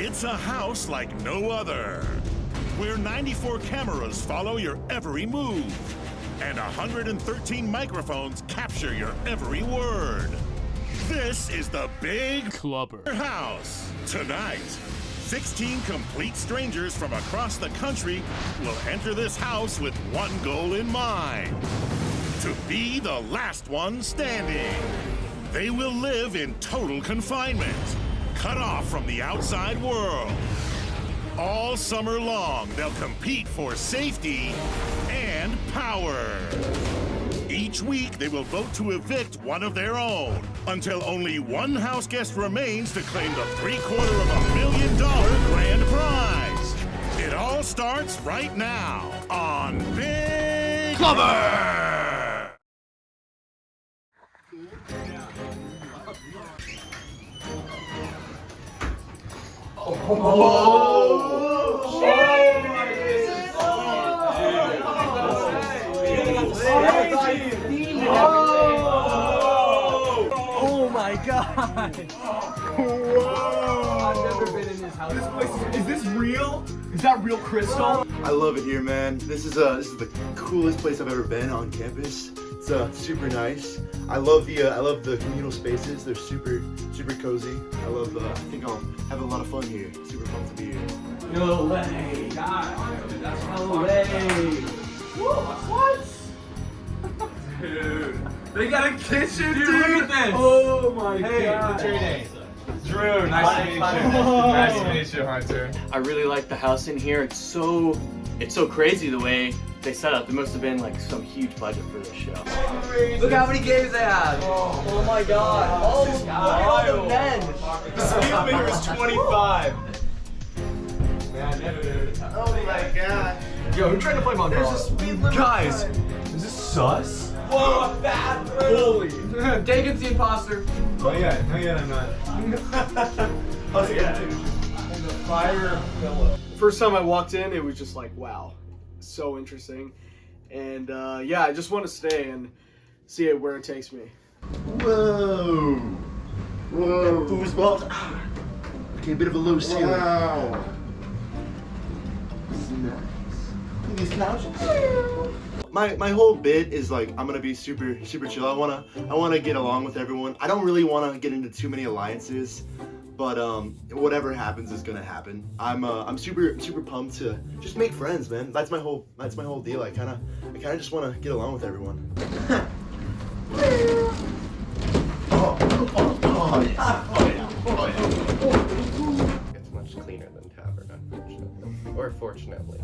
It's a house like no other, where 94 cameras follow your every move, and 113 microphones capture your every word. This is the Big Clubber House. Tonight, 16 complete strangers from across the country will enter this house with one goal in mind: to be the last one standing. They will live in total confinement, cut off from the outside world. All summer long, they'll compete for safety and power. Each week, they will vote to evict one of their own, until only one house guest remains to claim the $750,000 grand prize. It all starts right now on Big Clubber! Oh my god! Whoa! I've never been in this house. This place is this real? Is that real crystal? I love it here, man. This is the coolest place I've ever been on campus. It's super nice. I love the communal spaces. They're super cozy. I think I'll have a lot of fun here. Super fun to be here. No way! No way! What? Dude, they got a kitchen, dude. Look at this! Oh my Hey, god. what's your name? Drew, nice to meet you. Nice to meet you, Hunter. I really like the house in here. It's so crazy the way they set up. There must have been like some huge budget for this show. Look how many games they have! Oh my god! Oh, look at all the men! The speed limit is 25. Oh my god. Yo, who tried to play Mongoose? Guys, is this sus? Whoa, bad Holy. Dagon's the imposter. Not yet, I'm not. How's it going? The fire pillow. First time I walked in, it was just like, wow, so interesting. And yeah, I just want to stay and see it where it takes me. Whoa. Whoa. Foosballs. Okay, a bit of a low ceiling. Wow. This is nice. Look at these couches. My whole bit is like I'm gonna be super chill. I wanna get along with everyone. I don't really wanna get into too many alliances, but whatever happens is gonna happen. I'm super pumped to just make friends, man. That's my whole deal. I kinda just wanna get along with everyone. It's much cleaner than Tavern, unfortunately. Or fortunately.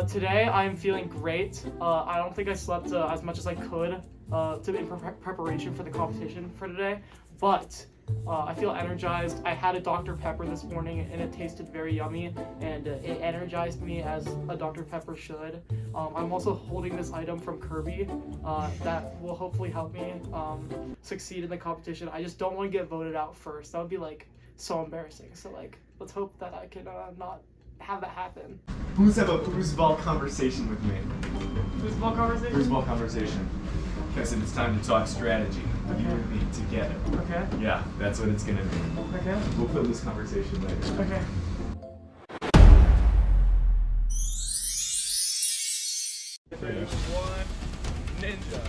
Today I'm feeling great. I don't think I slept as much as I could in preparation for the competition for today, but I feel energized. I had a Dr. Pepper this morning and it tasted very yummy, and it energized me as a Dr. Pepper should. I'm also holding this item from Kirby that will hopefully help me succeed in the competition. I just don't want to get voted out first. That would be like so embarrassing. So like, let's hope that I can not have that happen. Who's have a foosball conversation with me? Foosball conversation? Foosball conversation. Because it's time to talk strategy. Okay. You and me together. Okay. Yeah, that's what it's gonna be. Okay. We'll put this conversation later. Okay. One, ninja.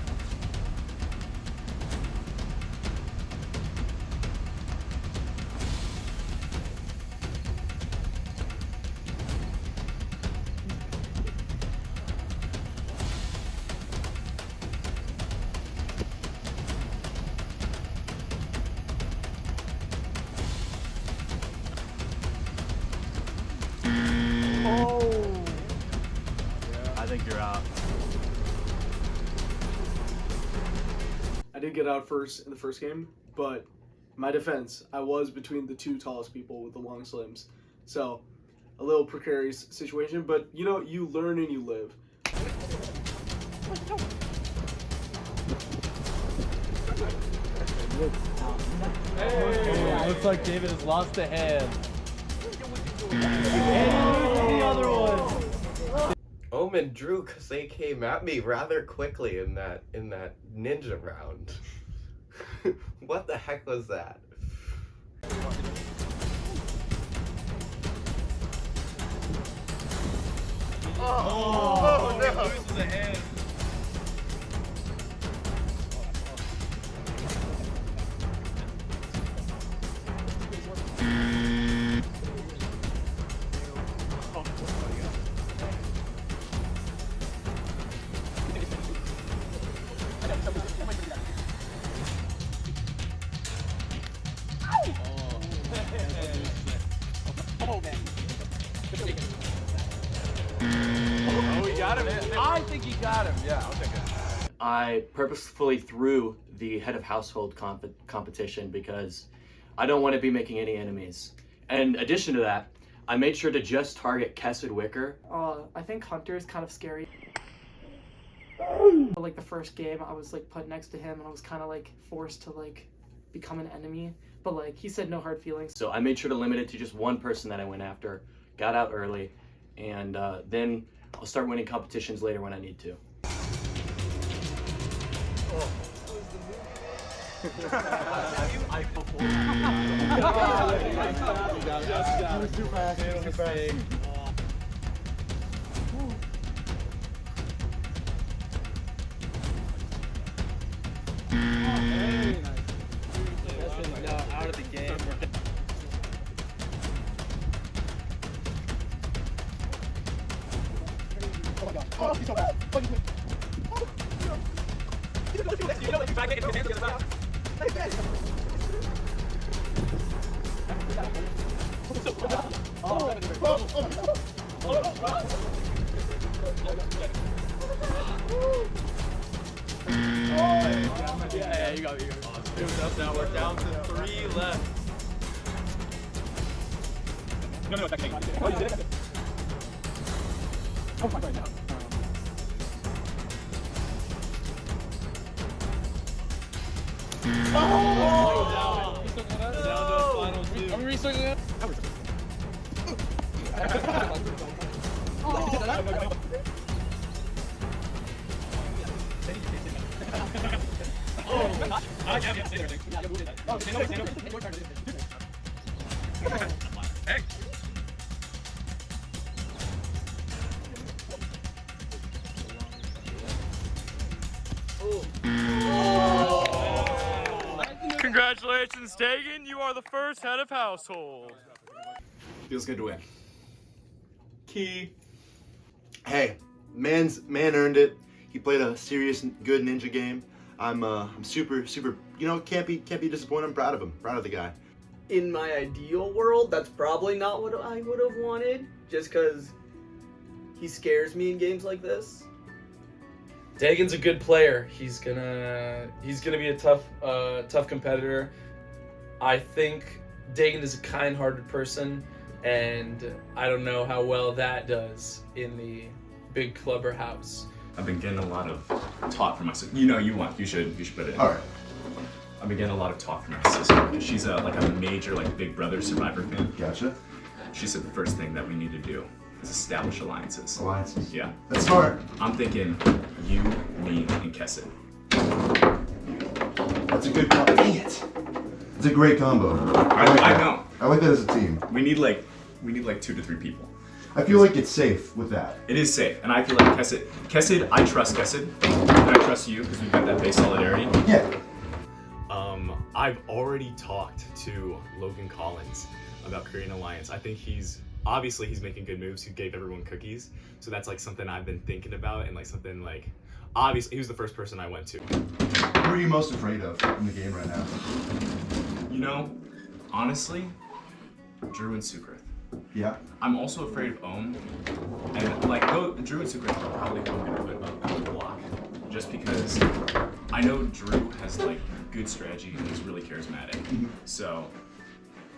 I think you're out. I did get out first in the first game, but in my defense, I was between the two tallest people with the long slims. So, a little precarious situation, but you know, you learn and you live. Hey, looks like David has lost a hand. And the other one. Omen drew because they came at me rather quickly in that ninja round. What the heck was that? Oh, no. I think he got him. Yeah, I'll take it. I purposefully threw the head of household competition because I don't want to be making any enemies. And in addition to that, I made sure to just target Kessid Wicker. I think Hunter is kind of scary. Like the first game, I was like put next to him, and I was kind of like forced to like become an enemy. But like he said, no hard feelings. So I made sure to limit it to just one person that I went after, got out early, and then I'll start winning competitions later when I need to. Out of the game. Yeah, you got it. Now we're down to 3 left. Congratulations, Dagan. You are the first head of household. Feels good to win. Key. Hey, man earned it. He played a serious, good ninja game. I'm super, can't be disappointed. I'm proud of him. Proud of the guy. In my ideal world, that's probably not what I would have wanted, just because he scares me in games like this. Dagan's a good player. He's gonna be a tough competitor. I think Dagan is a kind-hearted person, and I don't know how well that does in the big clubber house. I've been getting a lot of talk from my sister. You should put it in. All right. I've been getting a lot of talk from my sister because she's a major Big Brother Survivor fan. Gotcha. She said the first thing that we need to do is establish alliances. Alliances. Yeah. That's smart. I'm thinking you, me, and Kessid. That's a good combo. Dang it. It's a great combo. I know. I like that as a team. We need 2 to 3 people. I feel like it's safe with that. It is safe, and I feel like Kessid, I trust Kessid, and I trust you because we've got that base solidarity. Yeah. I've already talked to Logan Collins about creating an alliance. I think he's making good moves. He gave everyone cookies, so that's something I've been thinking about, and something obviously he was the first person I went to. Who are you most afraid of in the game right now? Honestly, Drew and Sukrith. Yeah. I'm also afraid of Ohm, and Drew and Sukrith are probably who I'm gonna put up on the block, just because I know Drew has good strategy and he's really charismatic. Mm-hmm. So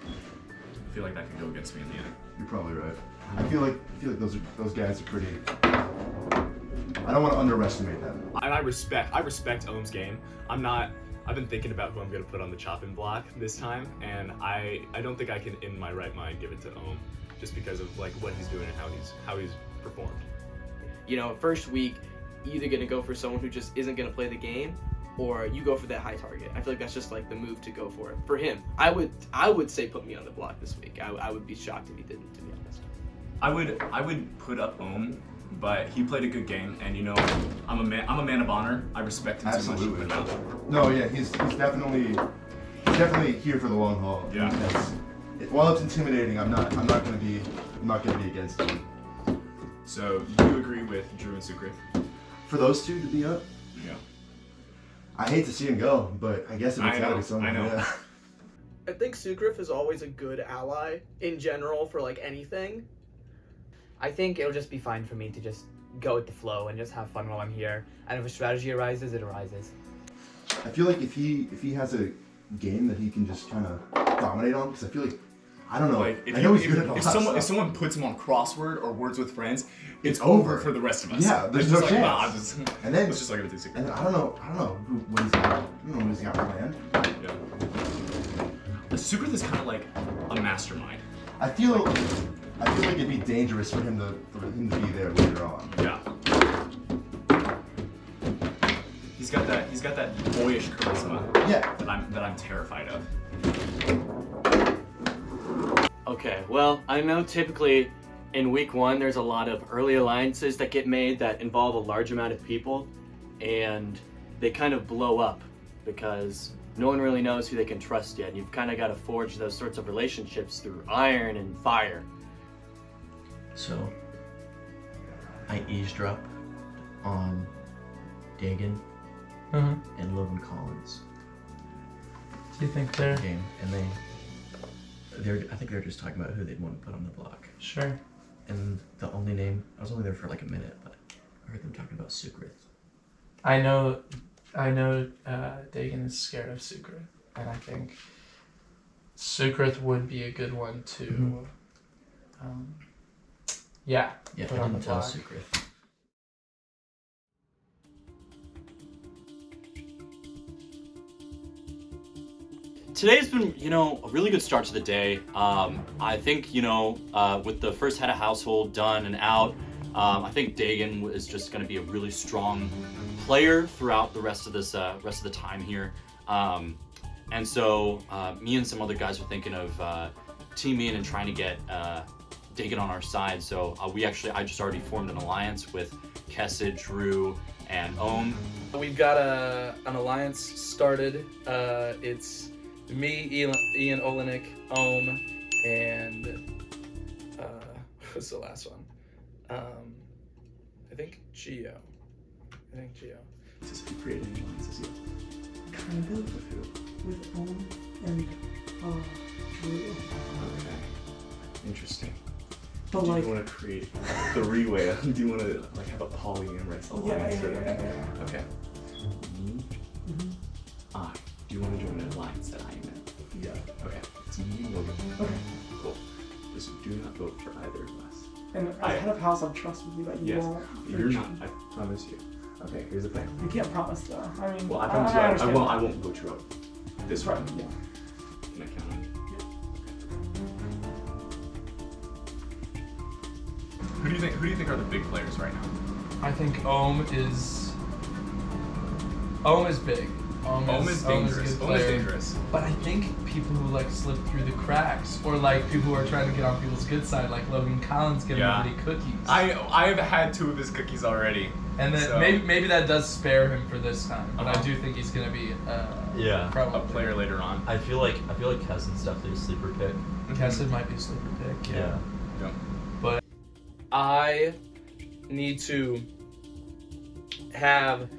I feel like that could go against me in the end. You're probably right. I feel like those guys are pretty. I don't want to underestimate them. And I respect Ohm's game. I've been thinking about who I'm gonna put on the chopping block this time, and I don't think I can, in my right mind, give it to Ohm, just because of what he's doing and how he's performed. First week, you're either gonna go for someone who just isn't gonna play the game, or you go for that high target. I feel like that's just the move to go for it. For him, I would say put me on the block this week. I would be shocked if he didn't, to be honest. I would put up Ohm but he played a good game, and you know, I'm a man of honor. I respect him too much to put him out. No, yeah, he's definitely here for the long haul. Yeah. While it's intimidating, I'm not gonna be against him. So you agree with Drew and Sucrit? For those two to be up? Yeah. I hate to see him go, but I guess it's gotta be someone. I know. Yeah. I think Sucrit is always a good ally in general for like anything. I think it'll just be fine for me to just go with the flow and just have fun while I'm here. And if a strategy arises, it arises. I feel like if he has a game that he can just kind of dominate on, because I feel like, I don't know, Like I know he's good at a lot of if stuff. someone puts him on crossword or words with friends, it's over for the rest of us. Yeah, there's It's no just like, chance. and then let's just look at the Sucrit. And then I don't know what he's got. I don't know what he's got planned. Yeah. Sucrit is kind of like a mastermind. I feel like it'd be dangerous for him to be there later on. Yeah. He's got that boyish charisma. Yeah. That I'm terrified of. Okay, well, I know typically in week 1 there's a lot of early alliances that get made that involve a large amount of people, and they kind of blow up because no one really knows who they can trust yet. You've kind of got to forge those sorts of relationships through iron and fire. So, I eavesdropped on Dagan and Logan Collins. Do you think they're game? And I think they're just talking about who they'd want to put on the block. Sure. And the only name, I was only there for like a minute, but I heard them talking about Sucrit. I know Dagan is scared of Sucrit, and I think Sucrit would be a good one to, Yeah, put I on the didn't tell block. Sucrit. Today's been, a really good start to the day. I think, with the first head of household done and out, I think Dagan is just going to be a really strong player throughout the rest of the time here. And so me and some other guys are thinking of teaming and trying to get Dagan on our side. So I just already formed an alliance with Kessid, Drew, and Ohm. We've got an alliance started. It's me, Ian Olenek, Ohm, and what's the last one? I think Gio. Just creating alliances, yeah. Kind of. With who? With Ohm and Drew. Okay. Interesting. But do like, you want to create a 3-way? Do you want to like have a polyamorous alliance? Yeah. Okay. Me? Do you want to join an alliance that I am in? Yeah. Okay. It's me and Logan. Okay. Cool. Just do not vote for either of us. And as head of house, I'm trusting you that you Yes. won't. You're not. I promise you. Okay. Here's the thing. You can't promise though. I mean, Well, I promise you. I understand won't. that. I won't vote you out. This Right. round. Yeah. Can I count on you? Who do you think are the big players right now? I think Ohm is big. Ohm is dangerous. Ohm is dangerous. But I think people who like slip through the cracks, or like people who are trying to get on people's good side, like Logan Collins giving everybody cookies. I have had 2 of his cookies already. And then so. maybe that does spare him for this time, but I do think he's gonna be a player later on. I feel like Kessid's definitely a sleeper pick. Kessid might be a sleeper pick. Yeah. But I need to have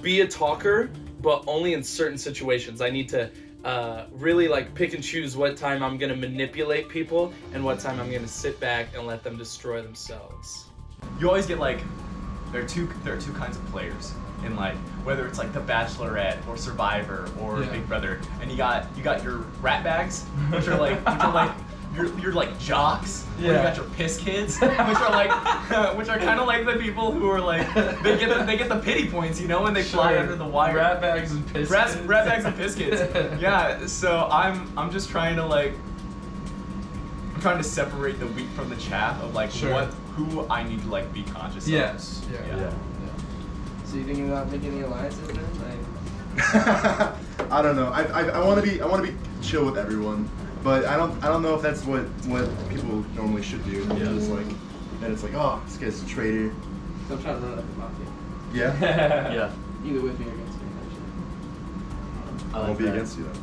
be a talker, but only in certain situations. I need to really like pick and choose what time I'm gonna manipulate people and what time I'm gonna sit back and let them destroy themselves. You always get like there are two kinds of players in like whether it's like The Bachelorette or Survivor or Big Brother, and you got your Ratbags, which are like you're like jocks. Yeah. You got your Pisskids, which are kind of like the people who are like they get the pity points, when they fly under the wire. Ratbags and Pisskids. Ratbags and Pisskids. Yeah. So I'm just trying to separate the wheat from the chaff of who I need to be conscious of. Yes. Yeah. So you thinking about making any alliances then? I don't know. I want to be chill with everyone, but I don't know if that's what people normally should do. Yeah. Just then it's like, oh, this guy's a traitor. So I'm trying to run up the mafia. Yeah? Yeah. Either with me or against me, actually. I won't be against you then.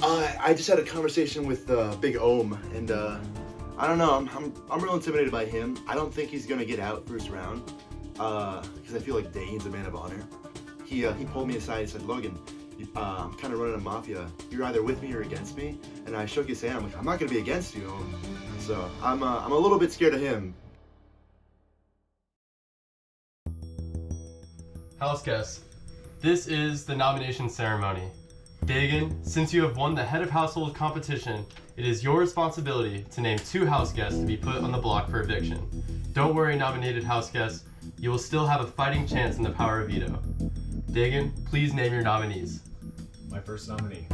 I just had a conversation with Big Ohm, and I don't know. I'm real intimidated by him. I don't think he's gonna get out first round because I feel like Dane's a man of honor. He pulled me aside and said, Logan, I'm kind of running a mafia. You're either with me or against me. And I shook his hand. I'm like, I'm not gonna be against you. So I'm a little bit scared of him. House guests, this is the nomination ceremony. Dagan, since you have won the Head of Household competition, it is your responsibility to name 2 house guests to be put on the block for eviction. Don't worry, nominated house guests, you will still have a fighting chance in the power of veto. Dagan, please name your nominees. My first nominee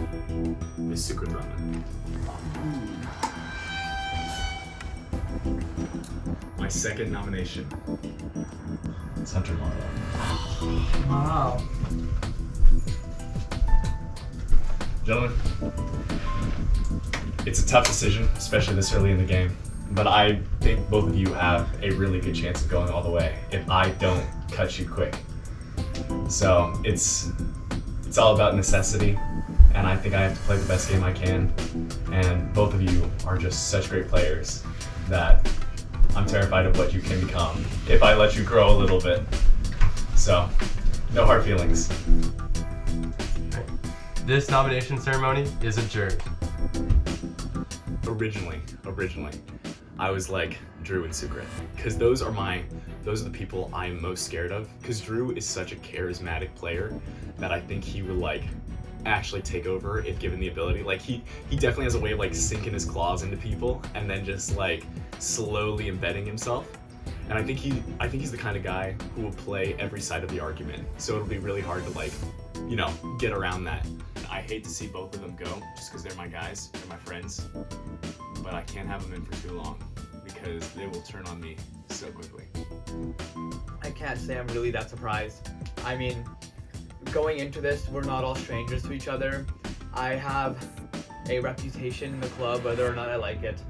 is Sukradrama. My second nomination is Hunter Marlowe. Wow. Gentlemen, it's a tough decision, especially this early in the game, but I think both of you have a really good chance of going all the way if I don't cut you quick. So it's all about necessity, and I think I have to play the best game I can, and both of you are just such great players that I'm terrified of what you can become if I let you grow a little bit. So, no hard feelings. This nomination ceremony is adjourned. Originally, I was like Drew and Sukrit, because those are the people I'm most scared of, because Drew is such a charismatic player that I think he would like actually take over if given the ability. Like he definitely has a way of like sinking his claws into people and then just like slowly embedding himself. And I think he's the kind of guy who will play every side of the argument. So it'll be really hard to like, you know, get around that. I hate to see both of them go just because they're my guys, they're my friends, but I can't have them in for too long because they will turn on me so quickly. I can't say I'm really that surprised. I mean, going into this, we're not all strangers to each other. I have a reputation in the club, whether or not I like it.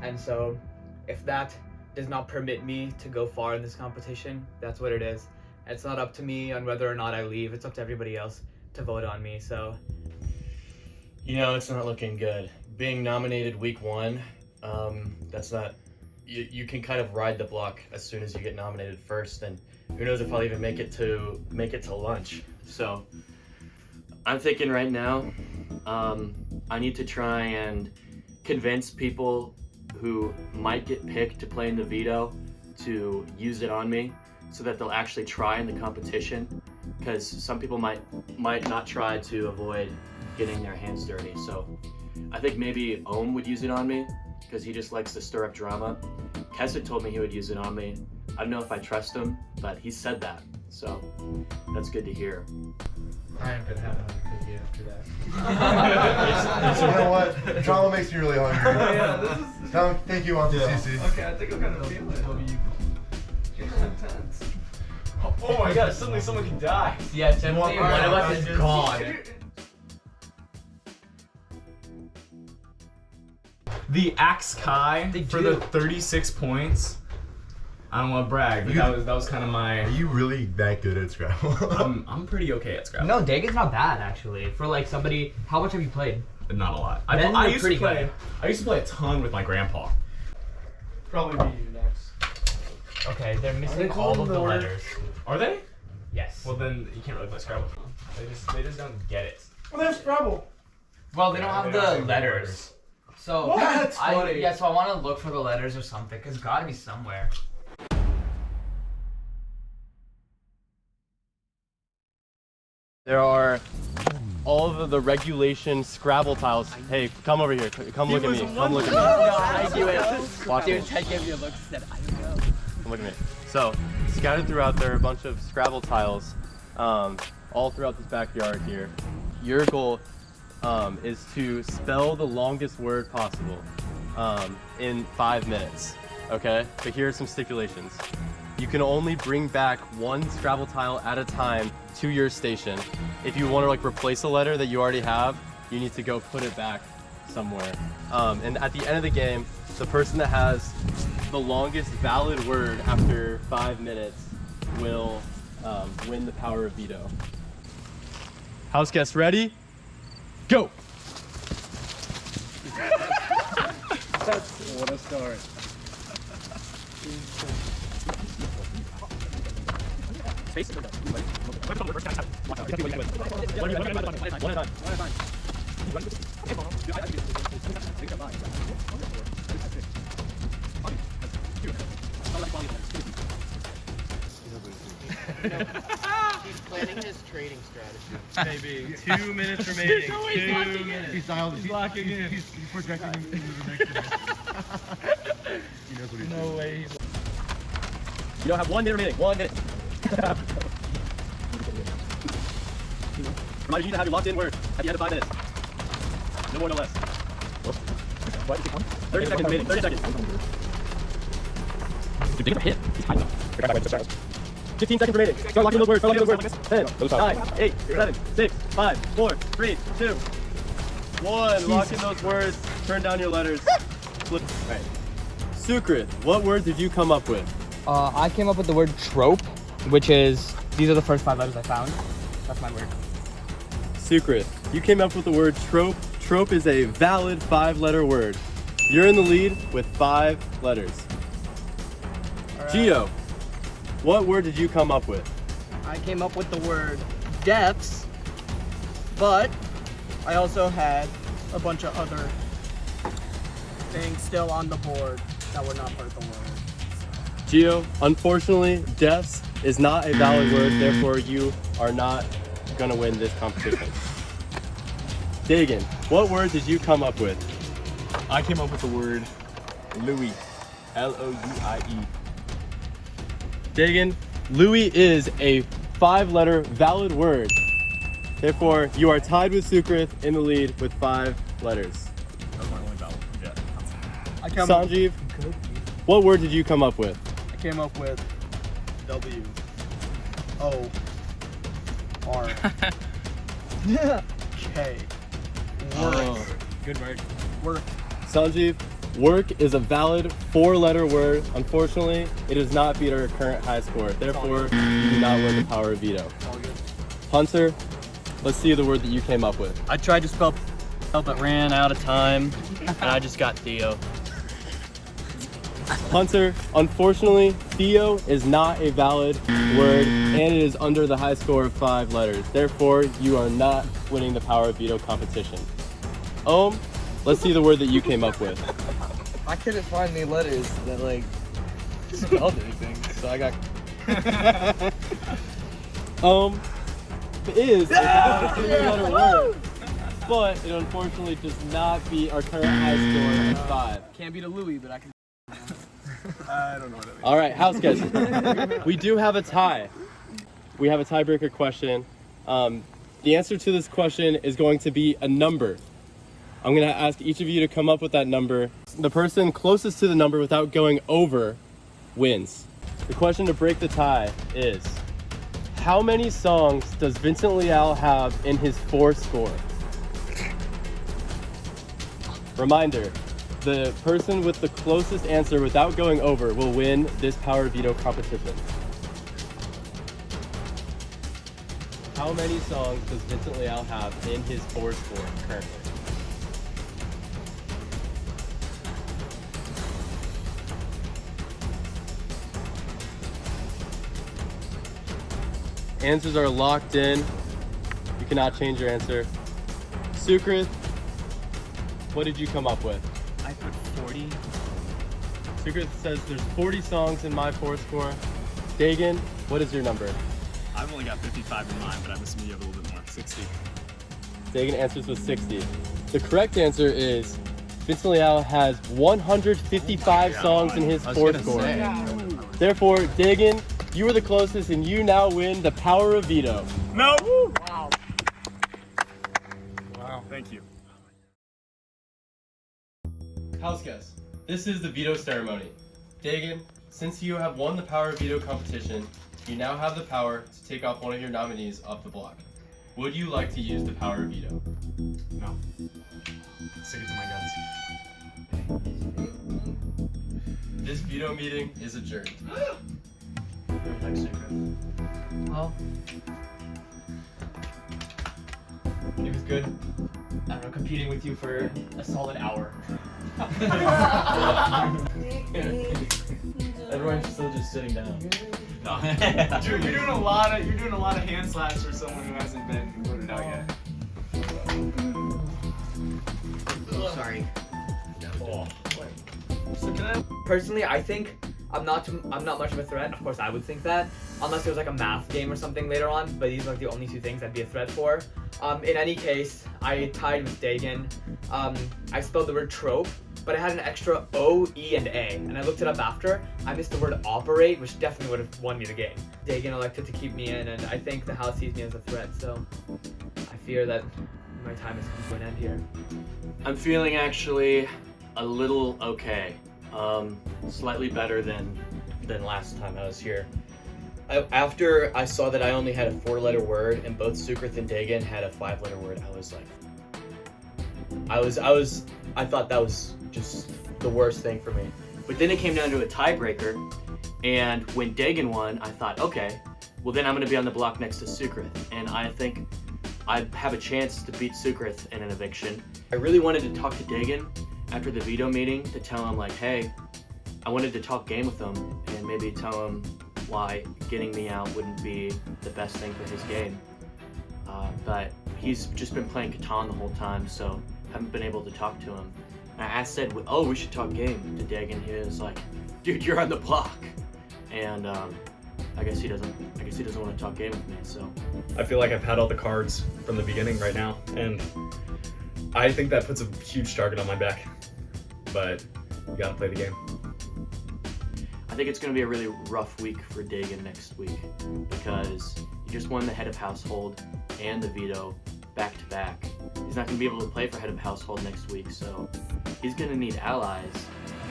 And so, if that does not permit me to go far in this competition, that's what it is. It's not up to me on whether or not I leave, it's up to everybody else to vote on me, so. You know, it's not looking good. Being nominated week 1, that's not, you can kind of ride the block as soon as you get nominated first, and who knows if I'll even make it to lunch. So I'm thinking right now, I need to try and convince people who might get picked to play in the veto to use it on me so that they'll actually try in the competition, because some people might not try to avoid getting their hands dirty. So I think maybe Ohm would use it on me because he just likes to stir up drama. Keswick told me he would use it on me. I don't know if I trust him, but he said that, so that's good to hear. I ain't gonna have another cookie after that. You know what? Drama makes me really hungry. Oh, yeah, this is... Tom, thank you, Auntie Cece. Okay, I think I'm gonna feel it. It's intense. Oh my god, suddenly someone can die. Yeah, definitely one of us is gone. The Axe Kai for the 36 points. I don't want to brag, but that was kind of my. Are you really that good at Scrabble? I'm pretty okay at Scrabble. No, Dagan's not bad actually. For like somebody, how much have you played? Not a lot. Then I you're used pretty to play. good. I used to play a ton with my grandpa. Probably be you next. Okay, they're missing all of the letters. Are they? Yes. Well, then you can't really play Scrabble. They just don't get it. Well, there's Scrabble. Well, they don't Yeah, have they don't have the the letters. So What? That's funny. Yeah, so I want to look for the letters or something, cause it's gotta be somewhere. There are all of the regulation Scrabble tiles. Hey, come over here. Come look at me. Come look at me. No, I do it. Watch Dude, this. I give you a look that I don't know. Come look at me. So, scattered throughout there are a bunch of Scrabble tiles, all throughout this backyard here. Your goal is to spell the longest word possible in 5 minutes. Okay? But here are some stipulations. You can only bring back one Scrabble tile at a time to your station. If you want to like replace a letter that you already have, you need to go put it back somewhere. And at the end of the game, the person that has the longest valid word after 5 minutes will win the power of veto. House guests ready? Go! What a start. Space. He's planning his trading strategy. Maybe 2 minutes remaining. 2 minutes. He's dialed. He's locking in. He's projecting him into the next minute. He knows what he's doing. No way. You don't have 1 minute remaining. 1 minute. Remind you to have your locked in word at the end of 5 minutes. No more, no less. 30 seconds remaining. 30 seconds. Dude, big hit. He's high though. 15 seconds remaining. Start locking those words. Start locking those words. 10, 9, 8, 7, 6, 5, 4, 3, 2, 1. Locking those words. Turn down your letters. Flip. Right. Sukrith, what word did you come up with? I came up with the word trope, which is, these are the first 5 letters I found. That's my word. Sukrith, you came up with the word trope. Trope is a valid 5-letter word. You're in the lead with 5 letters. Right. Gio, what word did you come up with? I came up with the word depths, but I also had a bunch of other things still on the board that were not part of the word. Gio, unfortunately, depths is not a valid word, therefore you are not gonna win this competition. Dagan, what word did you come up with? I came up with the word Louis. L-O-U-I-E. Dagan, Louis is a 5-letter valid word. Therefore, you are tied with Sukrith in the lead with 5 letters. That was my only vowel. Yeah. Sanjeev, what word did you come up with? I came up with W-O-R. K. Work. Good word. Work. Sanjeev, work is a valid 4-letter word. Unfortunately, it does not beat our current high score. Therefore, you do not win the power of veto. Hunter, let's see the word that you came up with. I tried to spell but ran out of time, and I just got Theo. Hunter, unfortunately, Theo is not a valid word, and it is under the high score of 5 letters. Therefore, you are not winning the power of veto competition. Ohm, let's see the word that you came up with. I couldn't find any letters that like spelled anything, so I got. Is a valid 3-letter word, but it unfortunately does not beat our current high score of 5. Can't beat a Louis, but I can. I don't know what that means. All right, house guys, we do have a tie. We have a tiebreaker question. The answer to this question is going to be a number. I'm going to ask each of you to come up with that number. The person closest to the number without going over wins. The question to break the tie is, how many songs does Vincent Leal have in his 4 score? Reminder, the person with the closest answer without going over will win this power veto competition. How many songs does Vincent Leal have in his 4 score currently? Answers are locked in. You cannot change your answer. Sukrith, what did you come up with? I put 40. Sukrith says there's 40 songs in my 4 score. Dagan, what is your number? I've only got 55 in mine, but I'm assuming you have a little bit more. 60. Dagan answers with 60. The correct answer is Vincent Leal has 155 songs in his 4 score. Therefore, Dagan, you were the closest and you now win the power of veto. No! Wow. Wow, thank you. House guests, this is the veto ceremony. Dagan, since you have won the power of veto competition, you now have the power to take off one of your nominees off the block. Would you like to use the power of veto? No. Stick it to my This veto meeting is adjourned. Next secret. Well, it was good. I don't know, competing with you for a solid hour. Everyone's still just sitting down. No. Dude, you're doing a lot of hand slaps for someone who hasn't been voted out yet. Oh, sorry. So can I? Personally, I think I'm not much of a threat. Of course, I would think that, unless there was like a math game or something later on. But these are like the only two things I'd be a threat for. In any case, I tied with Dagan. I spelled the word trope, but I had an extra O, E, and A, and I looked it up after. I missed the word operate, which definitely would have won me the game. Dagan elected to keep me in, and I think the house sees me as a threat. So I fear that my time has come to an end here. I'm feeling actually a little okay. Slightly better than last time I was here. After I saw that I only had a 4-letter word and both Sukrith and Dagan had a 5-letter word, I was like, I thought that was just the worst thing for me. But then it came down to a tiebreaker, and when Dagan won, I thought, okay, well then I'm going to be on the block next to Sukrith, and I think I have a chance to beat Sukrith in an eviction. I really wanted to talk to Dagan after the veto meeting to tell him, like, hey, I wanted to talk game with him and maybe tell him why getting me out wouldn't be the best thing for his game. But he's just been playing Catan the whole time, so haven't been able to talk to him. And I said, oh, we should talk game to Dagan. He was like, dude, you're on the block. And I guess he doesn't want to talk game with me, so. I feel like I've had all the cards from the beginning right now, and I think that puts a huge target on my back. But you gotta play the game. I think it's going to be a really rough week for Dagan next week because he just won the head of household and the veto back to back. He's not going to be able to play for head of household next week, so he's going to need allies.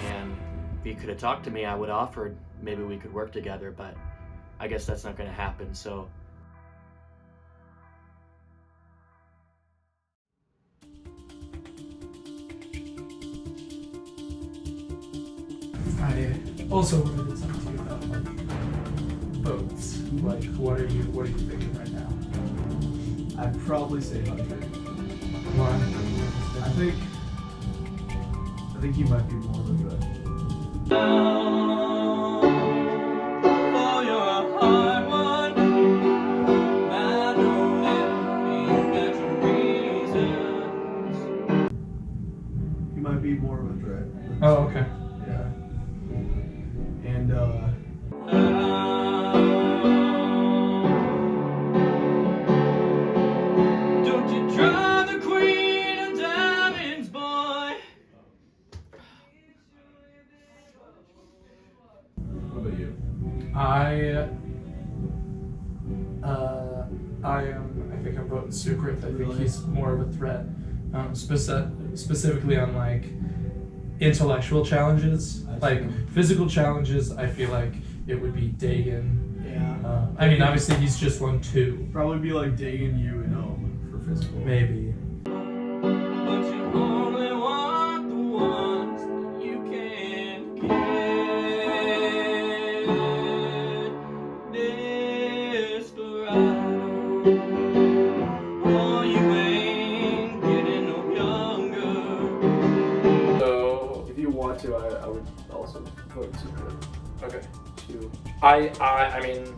And if he could have talked to me, I would have offered maybe we could work together, but I guess that's not going to happen. So I also wanted to talk to you about like votes. Like, what are you thinking right now? I'd probably say 100. Why? I think you might be more of a threat. You might be more of a threat. Oh, okay. Yeah. And don't you drive the queen of diamonds, boy. what about you? I think I'm voting Sukrith. I think he's more of a threat, specifically on like intellectual challenges. Like physical challenges, I feel like it would be Dagan. Yeah. I mean, obviously he's just won 2. Probably be like Dagan, you, and for physical. Maybe. But you only want the ones that you can get. Desperado. Oh, you ain't getting no younger. So If you want to, I would also vote Sukrith. okay. Two. I mean,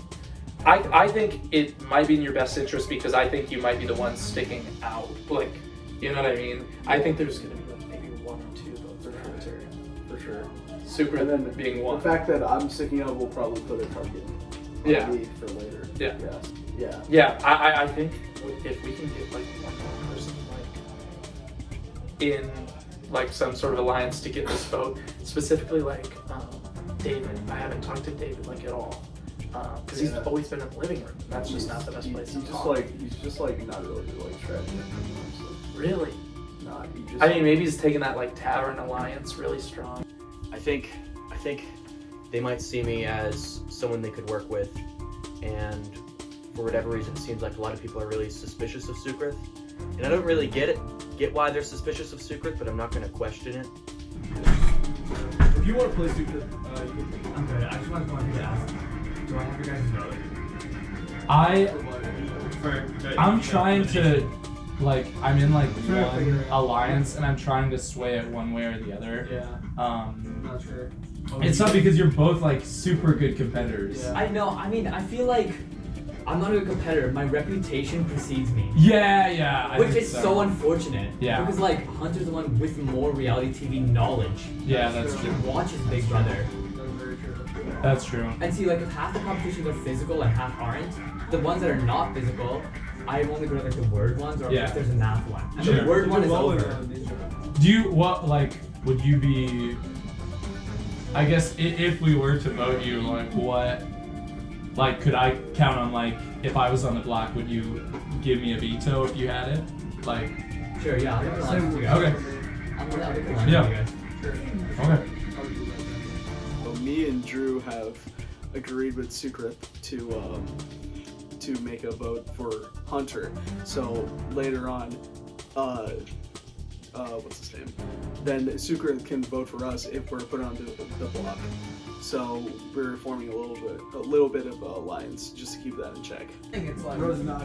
I think it might be in your best interest because I think you might be the one sticking out. Like, you know what I mean? I think there's gonna be like maybe 1 or 2 votes for sure. Sukrith And then being one. The fact that I'm sticking out will probably put a target on me for later. Yeah. Yeah. Yeah, I think if we can get like one more person like in like some sort of alliance to get this vote, specifically like David. I haven't talked to David like at all because he's always been in the living room. And that's just not the best place to talk. He's just like not really like strategy. Really? Not. I mean, maybe he's taking that like tavern alliance really strong. I think they might see me as someone they could work with, and for whatever reason, it seems like a lot of people are really suspicious of Sukrith, and I don't really get why they're suspicious of Sukrith, but I'm not going to question it. If you want to play Secret, you can take it. I'm good. I just wanted to ask. Do I have your guys' vote? I'm trying to, like, I'm in like one alliance and I'm trying to sway it one way or the other. Yeah. Not sure. It's not because you're both like super good competitors. I know. I mean, I feel like I'm not a good competitor. My reputation precedes me. Yeah. Which is so unfortunate. Yeah. Because like Hunter's the one with more reality TV knowledge. Yeah, that's true. He watches Big Brother. That's true. And see, like, if half the competitions are physical and half aren't, the ones that are not physical, I'm only good at like the word ones or if there's a math one. And the word one is over. Do you would you be? I guess if we were to vote you, like what? Like, could I count on, like, if I was on the block, would you give me a veto if you had it? Like. Sure. Yeah. I'll give it to you. Okay. I'll give it Yeah. Okay. Well, me and Drew have agreed with Sukrip to make a vote for Hunter. So later on, what's his name? Then Sukrip can vote for us if we're put on the block. So we're forming a little bit of alliance just to keep that in check. I think it's like Rose not.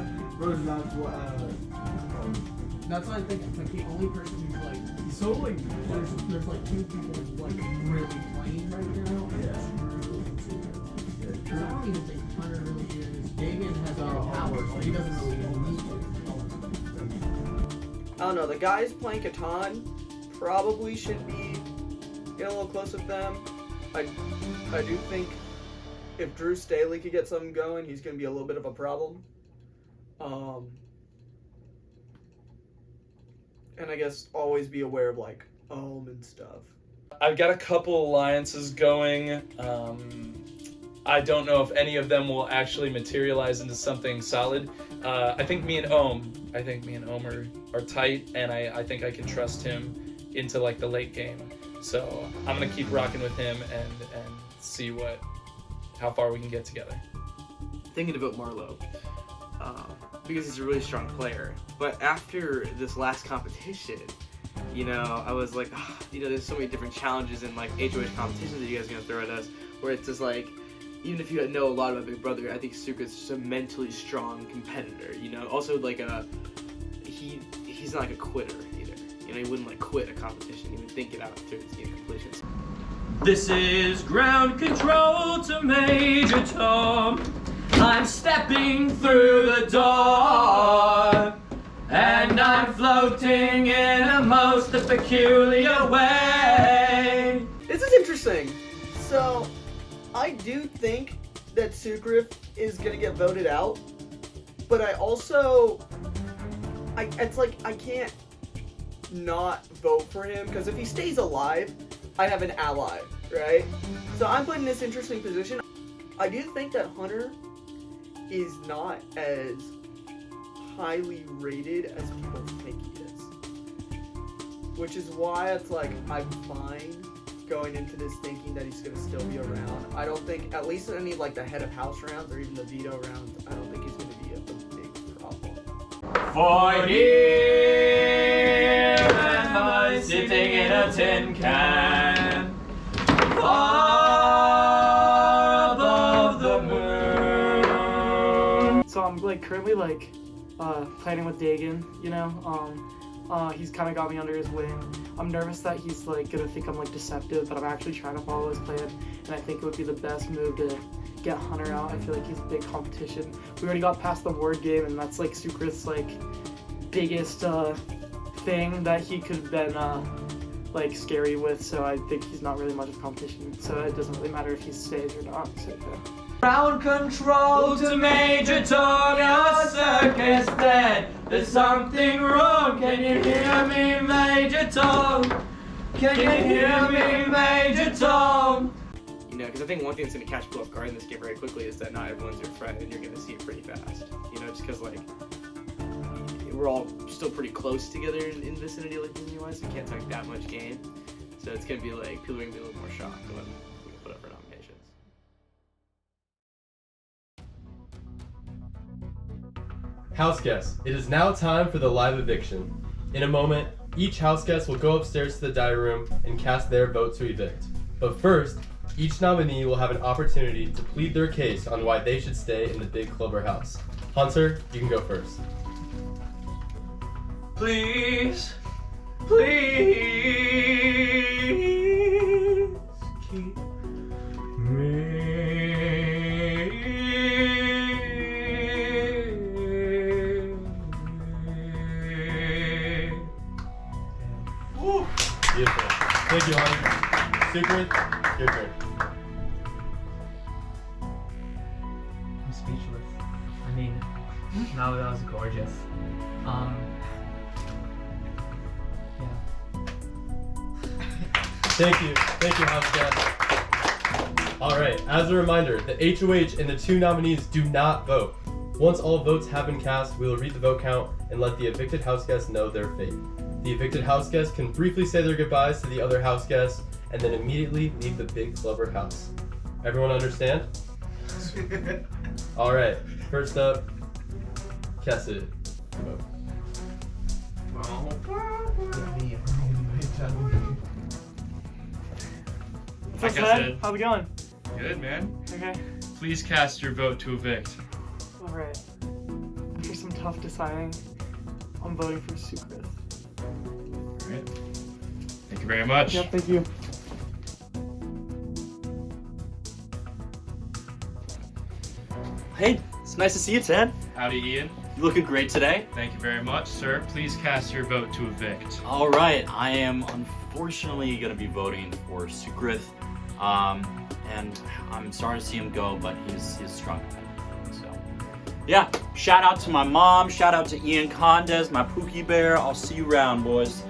That's what I think. It's like the only person who's like so like there's like two people like really playing right now. Because I don't even think Hunter really is. Dagan has all power, so he doesn't really need to. I don't know. The guys playing Catan probably should be get a little close with them. I do think if Drew Staley could get something going, he's going to be a little bit of a problem. And I guess always be aware of like and stuff. I've got a couple alliances going. I don't know if any of them will actually materialize into something solid. I think me and Ohm are tight, and I think I can trust him into like the late game. So I'm gonna keep rocking with him and see how far we can get together. Thinking about Marlo, because he's a really strong player. But after this last competition, I was like, there's so many different challenges and like HOH competitions that you guys are gonna throw at us, where it's just like, even if you know a lot about Big Brother, I think Sukrip's just a mentally strong competitor. Also like he's not like a quitter either. He wouldn't like quit a competition. He would think it out through its completions. This is ground control to Major Tom. I'm stepping through the door, and I'm floating in a most peculiar way. This is interesting. So, I do think that Sukrip is gonna get voted out, but I also, it's like I can't not vote for him, because if he stays alive, I have an ally, right? So I'm put in this interesting position. I do think that Hunter is not as highly rated as people think he is, which is why it's like I'm fine going into this thinking that he's gonna still be around. I don't think, at least in any like the head of house rounds or even the veto rounds, I don't think he's gonna be a big problem. For here am I sitting in a tin can, far above the moon. So I'm like currently like planning with Dagan, he's kind of got me under his wing. I'm nervous that he's like gonna think I'm like deceptive, but I'm actually trying to follow his plan, and I think it would be the best move to get Hunter out. I feel like he's a big competition. We already got past the word game, and that's like Sukrip's like biggest thing that he could have been like scary with. So I think he's not really much of competition. So it doesn't really matter if he stays or not. So yeah. Ground control to Major Tom, your circus dead. There's something wrong. Can you hear me, Major Tom? Can you hear me, Major Tom? Because I think one thing that's going to catch people off guard in this game very quickly is that not everyone's your friend, and you're going to see it pretty fast. Just because like we're all still pretty close together in vicinity, like Disney-wise. We can't talk that much game, so it's going to be like people are going to be a little more shocked when we put up our nominations. House guests, it is now time for the live eviction. In a moment, Each house guest will go upstairs to the diary room and cast their vote to evict. But first, each nominee will have an opportunity to plead their case on why they should stay in the Big Clover house. Hunter, you can go first. Please, please keep me. Woo. Beautiful. Thank you, Hunter. Secret, your turn. I'm speechless. I mean, no, that was gorgeous. Thank you, house guest. All right, as a reminder, the HOH and the two nominees do not vote. Once all votes have been cast, we will read the vote count and let the evicted house guests know their fate. The evicted house guests can briefly say their goodbyes to the other house guests and then immediately leave the Big Clover house. Everyone understand? All right, first up, Kessid. What's up, Ted? How's it going? Good, man. Okay. Please cast your vote to evict. Alright. After some tough deciding, I'm voting for Sukrith. Alright. Thank you very much. Yep, thank you. Hey, it's nice to see you, Ted. Howdy, Ian. You looking great today. Thank you very much, sir. Please cast your vote to evict. All right, I am unfortunately going to be voting for Sukrith. And I'm sorry to see him go, but he's strong. So, yeah, shout out to my mom, shout out to Ian Condes, my Pookie Bear. I'll see you around, boys.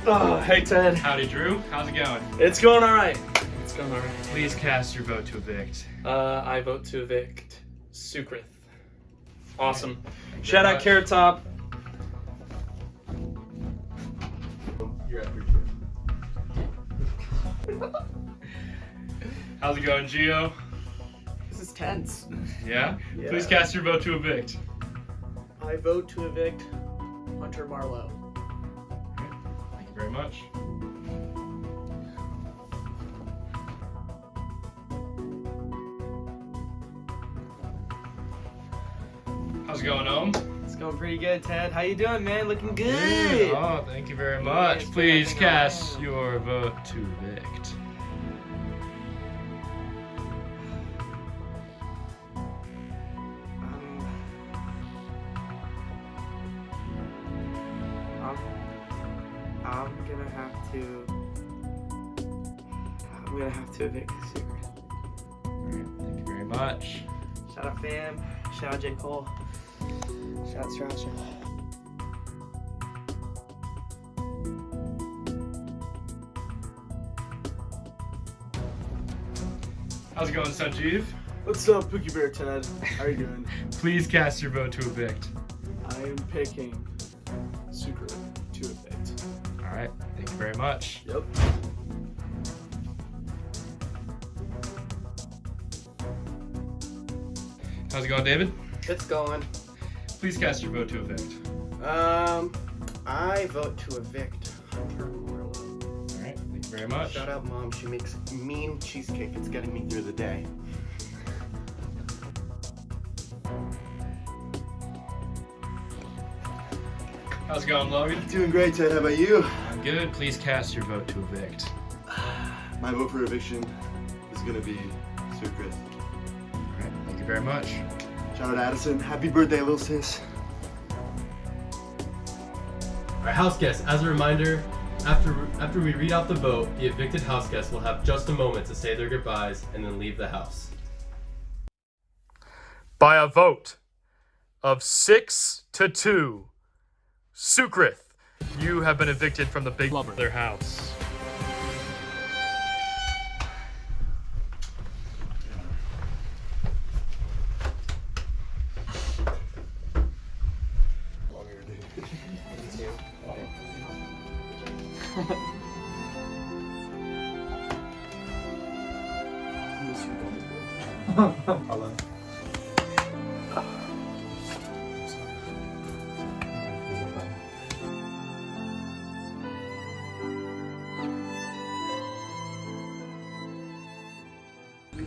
Oh, hey Ted. Howdy, Drew. How's it going? It's going all right. It's going all right. Please cast your vote to evict. I vote to evict Sukrith. Awesome. you Shout very out Carrot Top. You're at your turn. How's it going, Gio? This is tense. Yeah? Yeah. Please cast your vote to evict. I vote to evict Hunter Marlowe. Thank you very much. How's it going, Ohm? It's going pretty good, Ted. How you doing, man? Looking good. Oh, thank you very much. Yes, Please hang on, cast hang your vote to evict. I'm gonna have to evict Secret. Alright, thank you very much. Shout out fam. Shout out J. Cole. Shout out Strasser. How's it going, Sanjeev? What's up, Pookie Bear Ted? How are you doing? Please cast your vote to evict. I am picking Sukrith to evict. Alright, thank you very much. Yep. How's it going, David? It's going. Please cast your vote to evict. I vote to evict Hunter Marlowe. Alright, thank you very much. Shout out Mom, she makes mean cheesecake. It's getting me through the day. How's it going, Logan? Doing great, Ted. How about you? I'm good. Please cast your vote to evict. My vote for eviction is gonna be Sukrith. Alright, thank you very much. Shout out Addison. Happy birthday, little sis. Our house guests, as a reminder, after we read out the vote, the evicted house guests will have just a moment to say their goodbyes and then leave the house. By a vote of 6-2, Sukrith, you have been evicted from the Big Clover house. Miss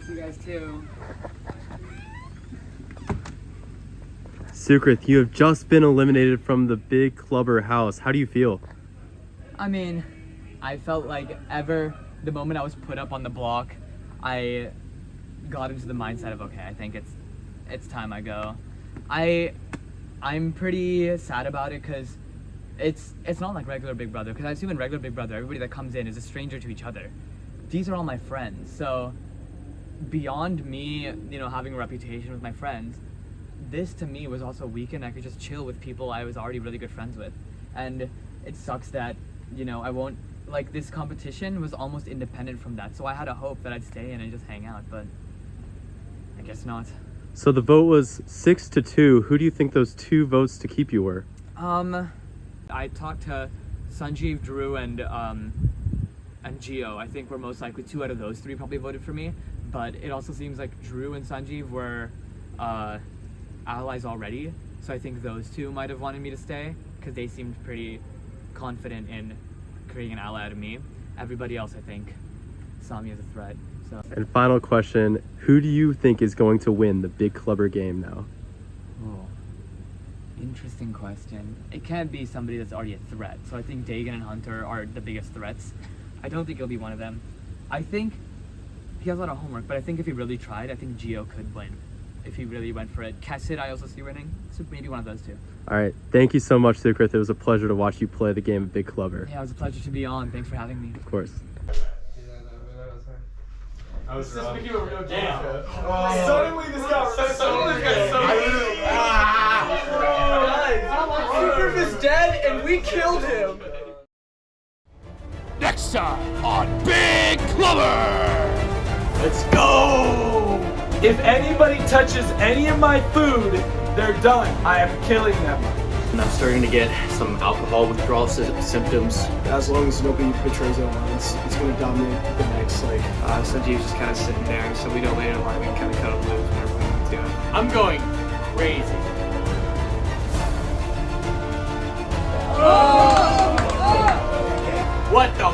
you guys too. Sukrith, you have just been eliminated from the big clubber house. How do you feel? I mean, I felt like the moment I was put up on the block, I got into the mindset of, okay, I think it's time I go. I'm pretty sad about it because it's not like regular Big Brother, because I assume in regular Big Brother, everybody that comes in is a stranger to each other. These are all my friends, so beyond me, having a reputation with my friends, this to me was also a weekend I could just chill with people I was already really good friends with. And it sucks that, I won't, like, this competition was almost independent from that, so I had a hope that I'd stay in and just hang out, but I guess not. So the vote was 6-2. Who do you think those 2 votes to keep you were? I talked to Sanjeev, Drew, and Gio. I think we're most likely 2 out of those 3 probably voted for me, but it also seems like Drew and Sanjeev were allies already, so I think those 2 might have wanted me to stay because they seemed pretty confident in creating an ally out of me. Everybody else, I think, saw me as a threat. So. And final question, who do you think is going to win the big clubber game now? Oh, interesting question. It can't be somebody that's already a threat, so I think Dagan and Hunter are the biggest threats. I don't think it'll be one of them. I think he has a lot of homework, but I think if he really tried, I think Gio could win. If he really went for it. Cassid, I also see winning, so maybe one of those 2. All right, thank you so much, Sukrith. It was a pleasure to watch you play the game of Big Clubber. Yeah, it was a pleasure to be on. Thanks for having me. Of course. I was wrong. Speaking of a real game show. Suddenly this got Sukrith is dead and we killed him. Next time on Big Clubber! Let's go! If anybody touches any of my food, they're done. I am killing them. And I'm starting to get some alcohol withdrawal symptoms. As long as nobody betrays their lines, it's going to dominate the next. Sanjeev's just kind of sitting there, so we know later in line we can kind of cut him loose whenever we need to. I'm going crazy. What the